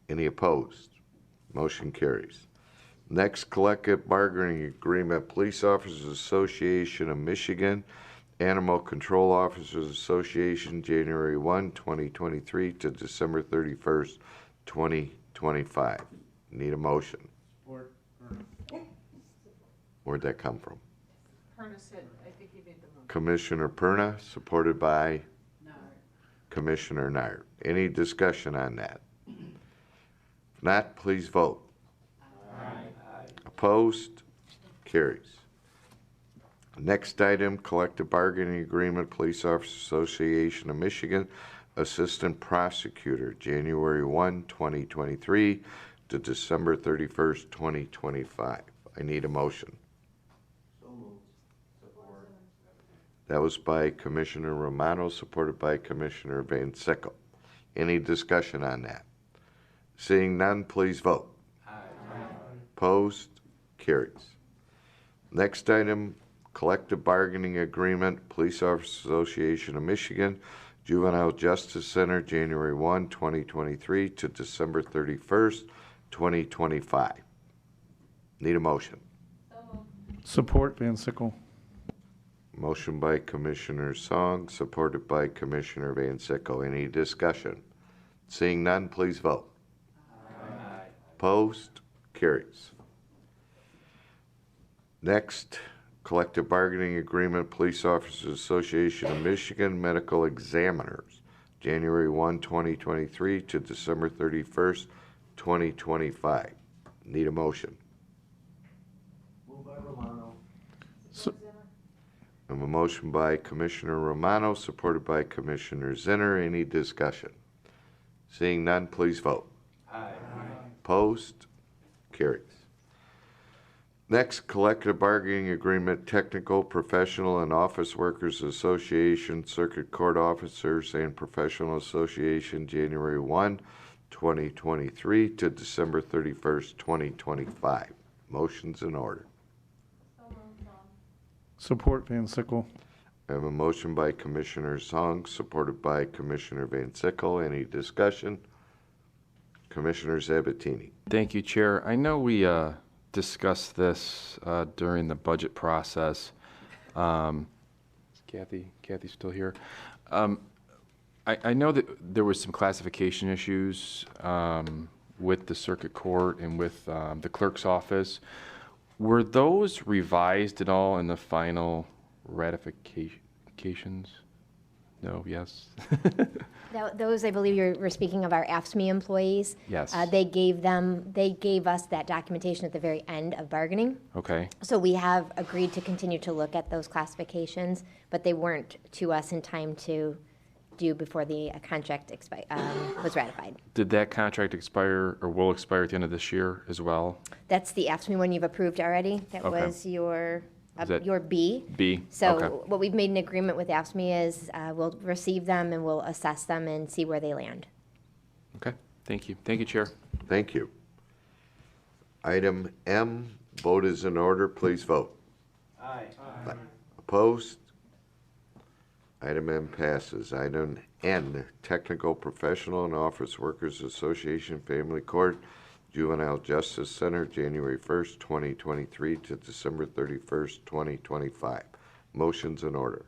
Any opposed? Motion carries. Next, collective bargaining agreement, Police Officers Association of Michigan, Animal Control Officers Association, January 1, 2023 to December 31st, 2025. Need a motion. Where'd that come from? Perna said, I think he made the motion. Commissioner Perna, supported by Commissioner Nard. Any discussion on that? If not, please vote. Opposed? Carries. Next item, collective bargaining agreement, Police Officers Association of Michigan, Assistant Prosecutor, January 1, 2023 to December 31st, 2025. I need a motion. That was by Commissioner Romano, supported by Commissioner Van Sickle. Any discussion on that? Seeing none, please vote. Aye. Opposed? Carries. Next item, collective bargaining agreement, Police Officers Association of Michigan, Juvenile Justice Center, January 1, 2023 to December 31st, 2025. Need a motion. Support Van Sickle. Motion by Commissioner Song, supported by Commissioner Van Sickle. Any discussion? Seeing none, please vote. Aye. Opposed? Carries. Next, collective bargaining agreement, Police Officers Association of Michigan, Medical Examiners, January 1, 2023 to December 31st, 2025. Need a motion. Moved by Romano. I have a motion by Commissioner Romano, supported by Commissioner Zinner. Any discussion? Seeing none, please vote. Aye. Opposed? Carries. Next, collective bargaining agreement, Technical, Professional, and Office Workers Association, Circuit Court Officers and Professional Association, January 1, 2023 to December 31st, 2025. Motion's in order. Support Van Sickle. I have a motion by Commissioner Song, supported by Commissioner Van Sickle. Any discussion? Commissioner Zavattini. Thank you, Chair. I know we discussed this during the budget process. Is Kathy still here? I know that there was some classification issues with the circuit court and with the clerk's office. Were those revised at all in the final ratifications? No, yes? Those, I believe you were speaking of our AFSCME employees. Yes. They gave us that documentation at the very end of bargaining. Okay. So we have agreed to continue to look at those classifications, but they weren't to us in time to do before the contract was ratified. Did that contract expire or will expire at the end of this year as well? That's the AFSCME one you've approved already. That Okay. was your that your B. B. So Okay. what we've made an agreement with AFSCME is we'll receive them and we'll assess them and see where they land. Okay. Thank you. Thank you, Chair. Thank you. Item M, vote is in order. Please vote. Aye. Opposed? Item M passes. Item N, Technical, Professional, and Office Workers Association, Family Court, Juvenile Justice Center, January 1st, 2023 to December 31st, 2025. Motion's in order.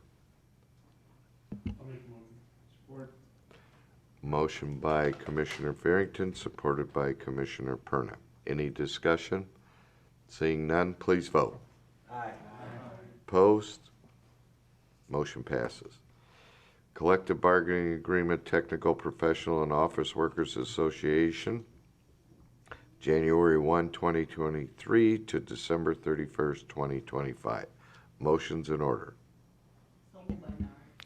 Support. Motion by Commissioner Farrington, supported by Commissioner Perna. Any discussion? Seeing none, please vote. Aye. Opposed? Motion passes. Collective bargaining agreement, Technical, Professional, and Office Workers Association, January 1, 2023 to December 31st, 2025. Motion's in order.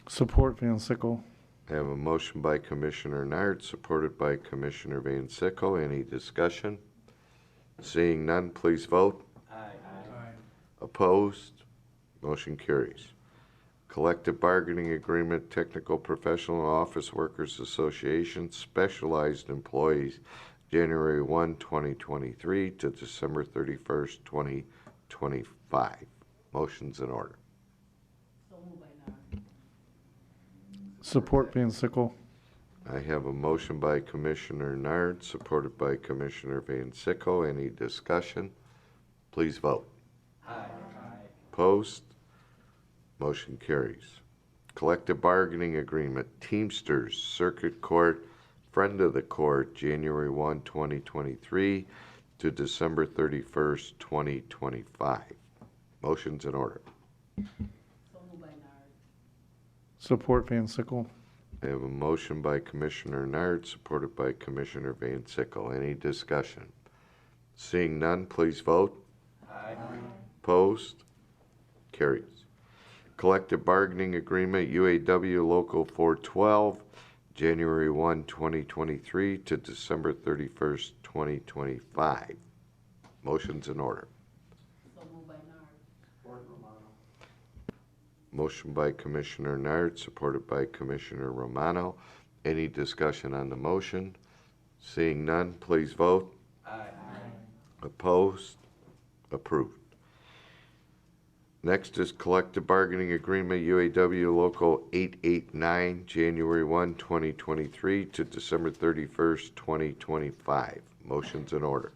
Support Van Sickle. I have a motion by Commissioner Nard, supported by Commissioner Van Sickle. Any discussion? Seeing none, please vote. Opposed? Motion carries. Collective Bargaining Agreement, Technical Professional Office Workers Association, Specialized Employees, January 1, 2023 to December 31st, 2025. Motion's in order. Support Van Sickle. I have a motion by Commissioner Nard, supported by Commissioner Van Sickle. Any discussion? Please vote. Opposed? Motion carries. Collective Bargaining Agreement, Teamsters, Circuit Court, Friend of the Court, January 1, 2023 to December 31st, 2025. Motion's in order. Support Van Sickle. I have a motion by Commissioner Nard, supported by Commissioner Van Sickle. Any discussion? Seeing none, please vote. Opposed? Carries. Collective Bargaining Agreement, UAW Local 412, January 1, 2023 to December 31st, 2025. Motion's in order. Motion by Commissioner Nard, supported by Commissioner Romano. Any discussion on the motion? Seeing none, please vote. Opposed? Approved. Next is Collective Bargaining Agreement, UAW Local 889, January 1, 2023 to December 31st, 2025. Motion's in order.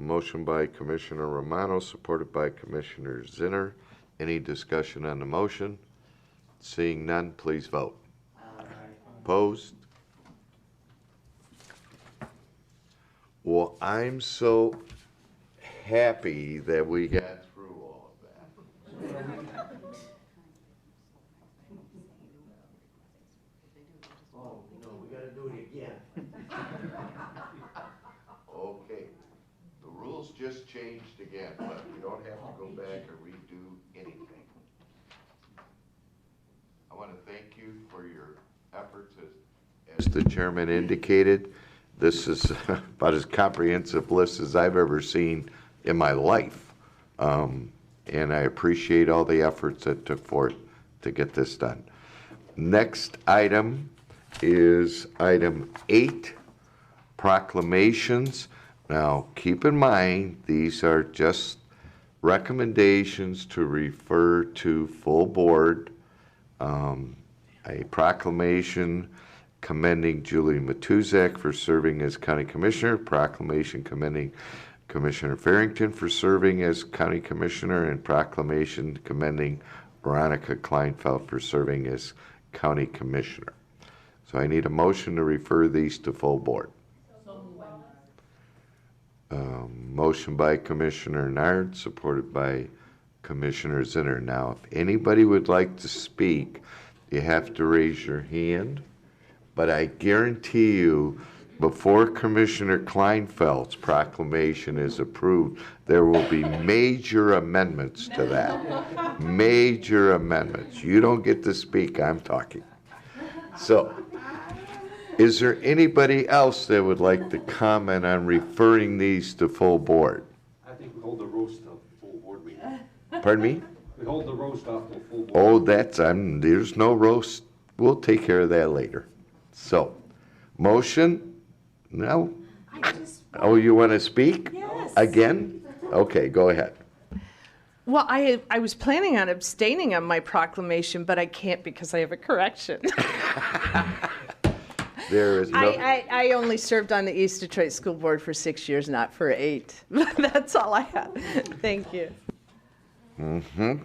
Motion by Commissioner Romano, supported by Commissioner Zinner. Any discussion on the motion? Seeing none, please vote. Opposed? Well, I'm so happy that we got through all of that. Oh, no, we gotta do it again. Okay. The rules just changed again, but you don't have to go back or redo anything. I want to thank you for your efforts. As the chairman indicated, this is about as comprehensive list as I've ever seen in my life. And I appreciate all the efforts that took forth to get this done. Next item is item 8, proclamations. Now, keep in mind, these are just recommendations to refer to full board. A proclamation commending Julie Matuzak for serving as County Commissioner, proclamation commending Commissioner Farrington for serving as County Commissioner, and proclamation commending Veronica Kleinfeld for serving as County Commissioner. So I need a motion to refer these to full board. Motion by Commissioner Nard, supported by Commissioner Zinner. Now, if anybody would like to speak, you have to raise your hand. But I guarantee you, before Commissioner Kleinfeld's proclamation is approved, there will be major amendments to that. Major amendments. You don't get to speak, I'm talking. So, is there anybody else that would like to comment on referring these to full board? I think we hold the roast till full board meeting. Pardon me? We hold the roast off till full board. Oh, there's no roast. We'll take care of that later. So, motion? No? Oh, you want to speak? Yes. Again? Okay, go ahead. Well, I was planning on abstaining on my proclamation, but I can't because I have a correction. There is no... I only served on the East Detroit School Board for 6 years, not for 8. That's all I have. Thank you. Mm-hmm.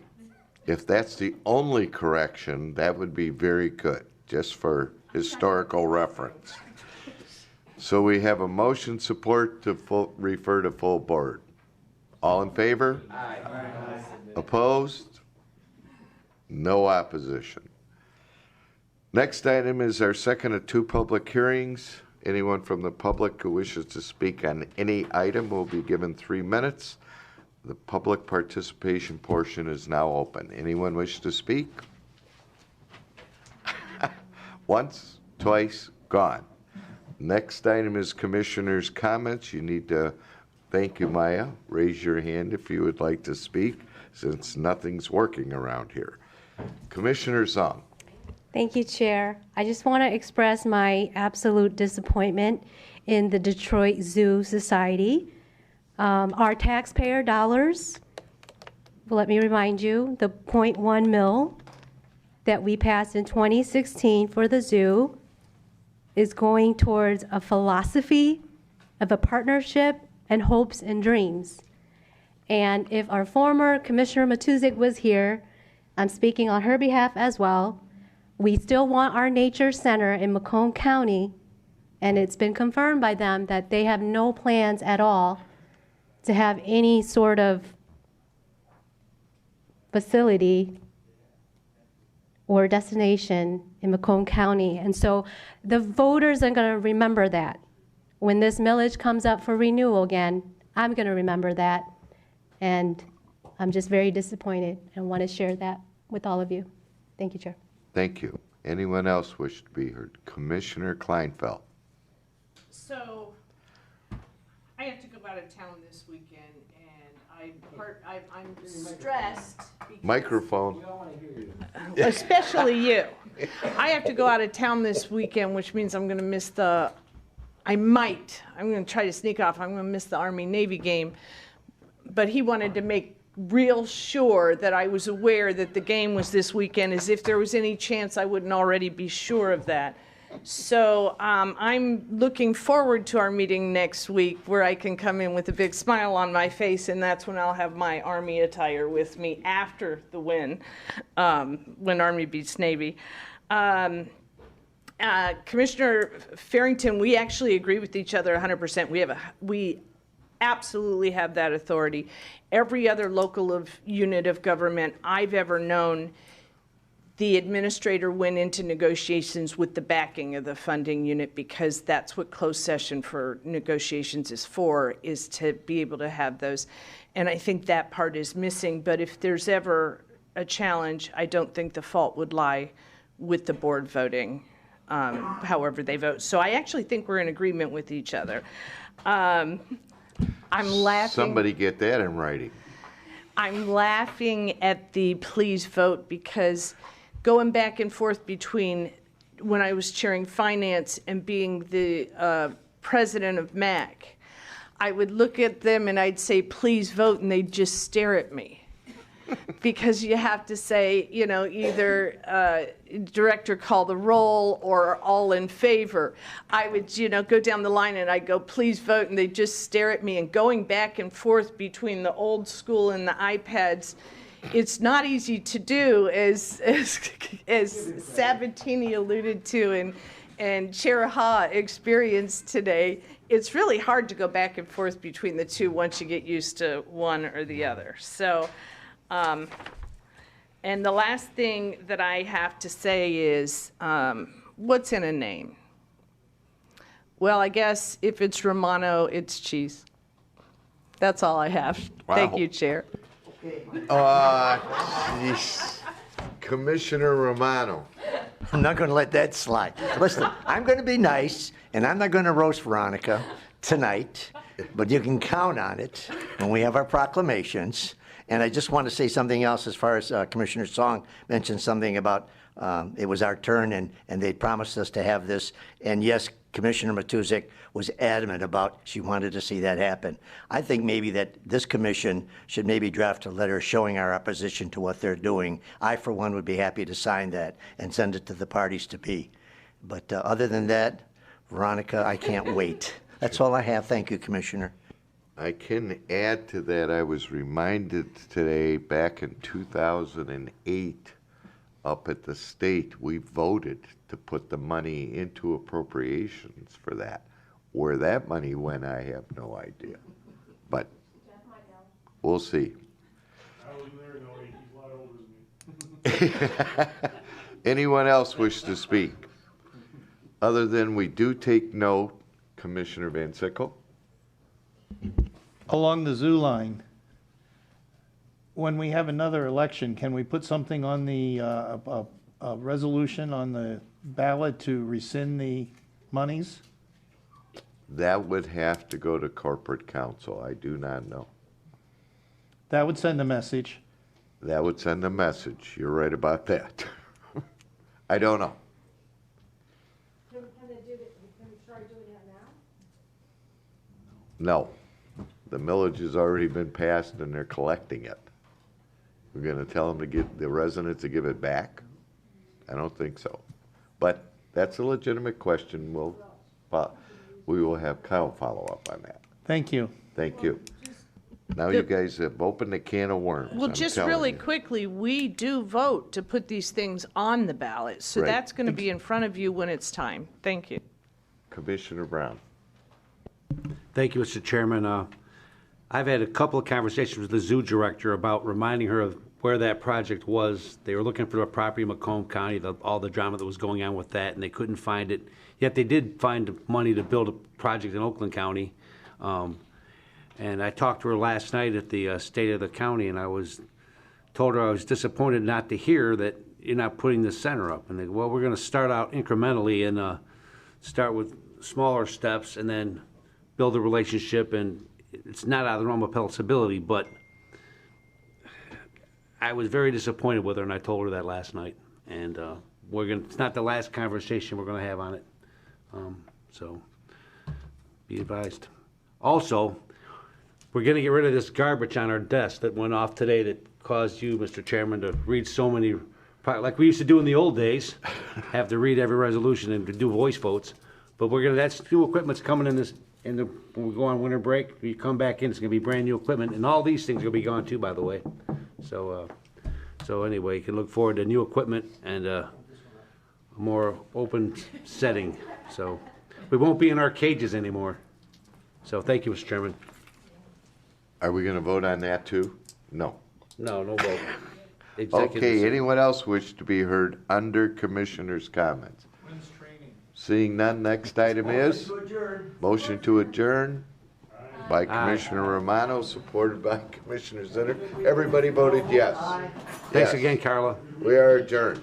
If that's the only correction, that would be very good, just for historical reference. So we have a motion support to refer to full board. All in favor? Aye. Opposed? No opposition. Next item is our second of 2 public hearings. Anyone from the public who wishes to speak on any item will be given 3 minutes. The public participation portion is now open. Anyone wish to speak? Once, twice, gone. Next item is commissioners' comments. You need to, thank you, Maya. Raise your hand if you would like to speak, since nothing's working around here. Commissioner Zung. Thank you, Chair. I just want to express my absolute disappointment in the Detroit Zoo Society. Our taxpayer dollars, let me remind you, the .1 mil that we passed in 2016 for the zoo is going towards a philosophy of a partnership and hopes and dreams. And if our former Commissioner Matuzik was here, I'm speaking on her behalf as well, we still want our nature center in Macomb County, and it's been confirmed by them that they have no plans at all to have any sort of facility or destination in Macomb County. And so the voters are going to remember that. When this millage comes up for renewal again, I'm going to remember that. And I'm just very disappointed and want to share that with all of you. Thank you, Chair. Thank you. Anyone else wish to be heard? Commissioner Kleinfeld. So, I have to go out of town this weekend, and I'm stressed. Microphone. Especially you. I have to go out of town this weekend, which means I'm going to miss I'm going to try to sneak off. I'm going to miss the Army-Navy game. But he wanted to make real sure that I was aware that the game was this weekend, as if there was any chance I wouldn't already be sure of that. So I'm looking forward to our meeting next week, where I can come in with a big smile on my face, and that's when I'll have my Army attire with me after the win, when Army beats Navy. Commissioner Farrington, we actually agree with each other 100%. We absolutely have that authority. Every other local unit of government I've ever known, the administrator went into negotiations with the backing of the funding unit, because that's what closed session for negotiations is for, is to be able to have those. And I think that part is missing. But if there's ever a challenge, I don't think the fault would lie with the board voting, however they vote. So I actually think we're in agreement with each other. I'm laughing. Somebody get that in writing. I'm laughing at the please vote, because going back and forth between when I was chairing finance and being the president of MAC, I would look at them and I'd say, please vote, and they'd just stare at me. Because you have to say, you know, either director call the roll or all in favor. I would, you know, go down the line and I'd go, please vote, and they'd just stare at me. And going back and forth between the old school and the iPads, it's not easy to do, as Sabatini alluded to and Chair Ha experienced today. It's really hard to go back and forth between the two once you get used to one or the other. So, and the last thing that I have to say is, what's in a name? Well, I guess if it's Romano, it's cheese. That's all I have. Wow. Thank you, Chair. Jeez. Commissioner Romano. I'm not going to let that slide. Listen, I'm going to be nice, and I'm not going to roast Veronica tonight, but you can count on it when we have our proclamations. And I just want to say something else, as far as Commissioner Song mentioned something about it was our turn, and they promised us to have this. And yes, Commissioner Matuzik was adamant about she wanted to see that happen. I think maybe that this commission should maybe draft a letter showing our opposition to what they're doing. I, for one, would be happy to sign that and send it to the parties to be. But other than that, Veronica, I can't wait. That's all I have. Thank you, Commissioner. I can add to that, I was reminded today, back in 2008, up at the state, we voted to put the money into appropriations for that. Where that money went, I have no idea. But we'll see. I was there, no, he's a lot older than me. Anyone else wish to speak? Other than we do take note, Commissioner Van Sickle. Along the zoo line, when we have another election, can we put something on the resolution on the ballot to rescind the monies? That would have to go to corporate counsel. I do not know. That would send a message. That would send a message. You're right about that. I don't know. Can we start doing that now? No. The millage has already been passed and they're collecting it. We're gonna tell them to get the residents to give it back? I don't think so. But that's a legitimate question. We will have Kyle follow up on that. Thank you. Thank you. Now you guys have opened a can of worms. Well, I'm just telling really you. quickly, we do vote to put these things on the ballot. So Right. that's going to be in front of you when it's time. Thank you. Commissioner Brown. Thank you, Mr. Chairman. I've had a couple of conversations with the zoo director about reminding her of where that project was. They were looking for a property in Macomb County, all the drama that was going on with that, and they couldn't find it. Yet they did find money to build a project in Oakland County. And I talked to her last night at the State of the County, and told her I was disappointed not to hear that you're not putting the center up. And they, well, we're going to start out incrementally and start with smaller steps and then build a relationship. And it's not out of the realm of possibility, but I was very disappointed with her, and I told her that last night. And it's not the last conversation we're going to have on it. So be advised. Also, we're going to get rid of this garbage on our desk that went off today that caused you, Mr. Chairman, to read so many, like we used to do in the old days, have to read every resolution and to do voice votes. But that's new equipment's coming when we go on winter break. We come back in, it's going to be brand new equipment, and all these things are going to be gone too, by the way. So anyway, you can look forward to new equipment and a more open setting. So we won't be in our cages anymore. So thank you, Mr. Chairman. Are we gonna vote on that too? No. No vote. Executive Okay, session. anyone else wish to be heard under commissioners' comments? When's training? Seeing none, next item is? Motion to adjourn by Commissioner Romano, supported by Commissioner Zinner. Everybody voted yes. Thanks Yes. again, Carla. We are adjourned.